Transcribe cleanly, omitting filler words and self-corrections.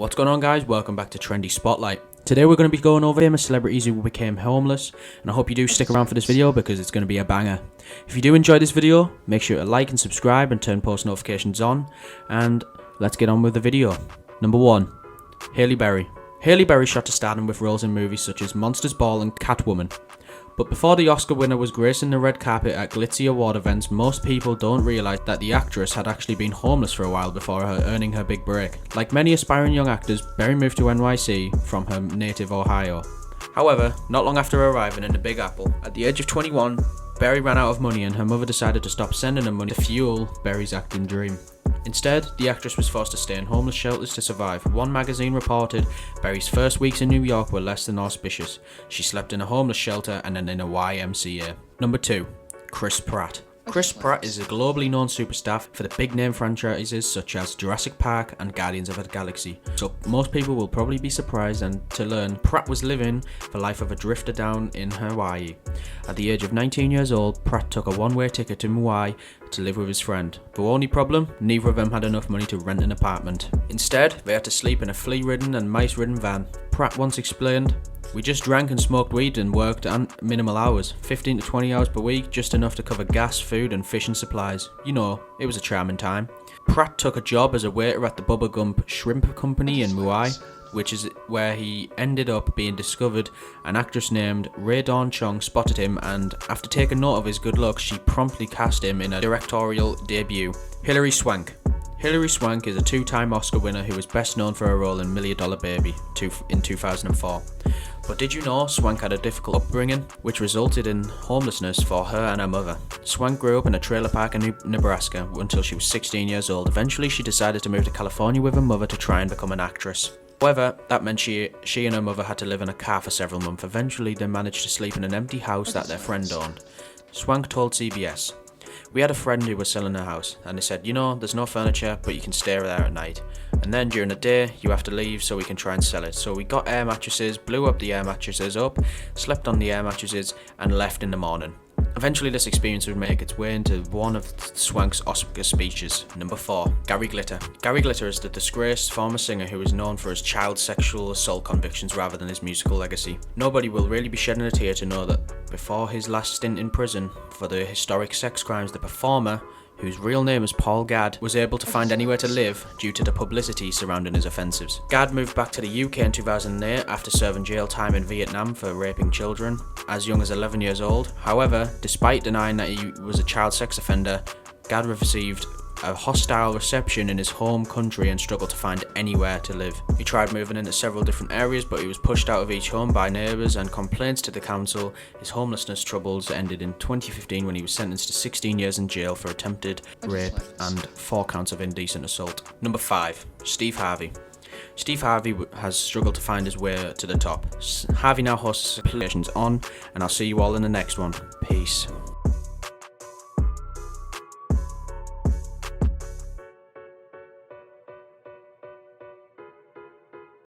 What's going on, guys? Welcome back to Trendy Spotlight. Today we're going to be going over famous celebrities who became homeless, and I hope you do stick around for this video because it's going to be a banger. If you do enjoy this video, make sure to like and subscribe and turn post notifications on, and let's get on with the video. Number 1. Halle Berry. Halle Berry shot to stardom with roles in movies such as Monsters Ball and Catwoman. But before the Oscar winner was gracing the red carpet at glitzy award events, most people don't realise that the actress had actually been homeless for a while before earning her big break. Like many aspiring young actors, Berry moved to NYC from her native Ohio. However, not long after arriving in the Big Apple, at the age of 21, Berry ran out of money and her mother decided to stop sending her money to fuel Berry's acting dream. Instead, the actress was forced to stay in homeless shelters to survive. One magazine reported Berry's first weeks in New York were less than auspicious. She slept in a homeless shelter and then in a YMCA. Number 2. Chris Pratt. Chris Pratt is a globally known superstar for the big name franchises such as Jurassic Park and Guardians of the Galaxy. So most people will probably be surprised to learn Pratt was living the life of a drifter down in Hawaii. At the age of 19 years old, Pratt took a one-way ticket to Maui to live with his friend. The only problem, neither of them had enough money to rent an apartment. Instead, they had to sleep in a flea-ridden and mice-ridden van. Pratt once explained, "We just drank and smoked weed and worked minimal hours, 15 to 20 hours per week, just enough to cover gas, food and fishing supplies. You know, it was a charming time." Pratt took a job as a waiter at the Bubba Gump Shrimp Company in Maui, which is where he ended up being discovered. An actress named Rae Dawn Chong spotted him, and after taking note of his good looks, she promptly cast him in a directorial debut. Hilary Swank. Hilary Swank is a two-time Oscar winner who is best known for her role in $1 Million Baby in 2004. But did you know Swank had a difficult upbringing, which resulted in homelessness for her and her mother? Swank grew up in a trailer park in Nebraska until she was 16 years old. Eventually, she decided to move to California with her mother to try and become an actress. However, that meant she and her mother had to live in a car for several months. Eventually, they managed to sleep in an empty house that their friend owned. Swank told CBS, "We had a friend who was selling a house, and they said, you know, there's no furniture, but you can stay there at night. And then during the day, you have to leave so we can try and sell it. So we got air mattresses, blew up the air mattresses up, slept on the air mattresses, and left in the morning." Eventually, this experience would make its way into one of Swank's Oscar speeches. Number 4. Gary Glitter. Gary Glitter is the disgraced former singer who is known for his child sexual assault convictions rather than his musical legacy. Nobody will really be shedding a tear to know that before his last stint in prison for the historic sex crimes, the performer, whose real name is Paul Gadd, was able to find anywhere to live due to the publicity surrounding his offences. Gadd moved back to the UK in 2008 after serving jail time in Vietnam for raping children as young as 11 years old. However, despite denying that he was a child sex offender, Gadd received a hostile reception in his home country and struggled to find anywhere to live. He tried moving into several different areas, but he was pushed out of each home by neighbours and complaints to the council. His homelessness troubles ended in 2015 when he was sentenced to 16 years in jail for attempted rape and 4 counts of indecent assault. Number 5. Steve Harvey. Steve Harvey has struggled to find his way to the top. Harvey now hosts Playstation On, and I'll see you all in the next one. Peace.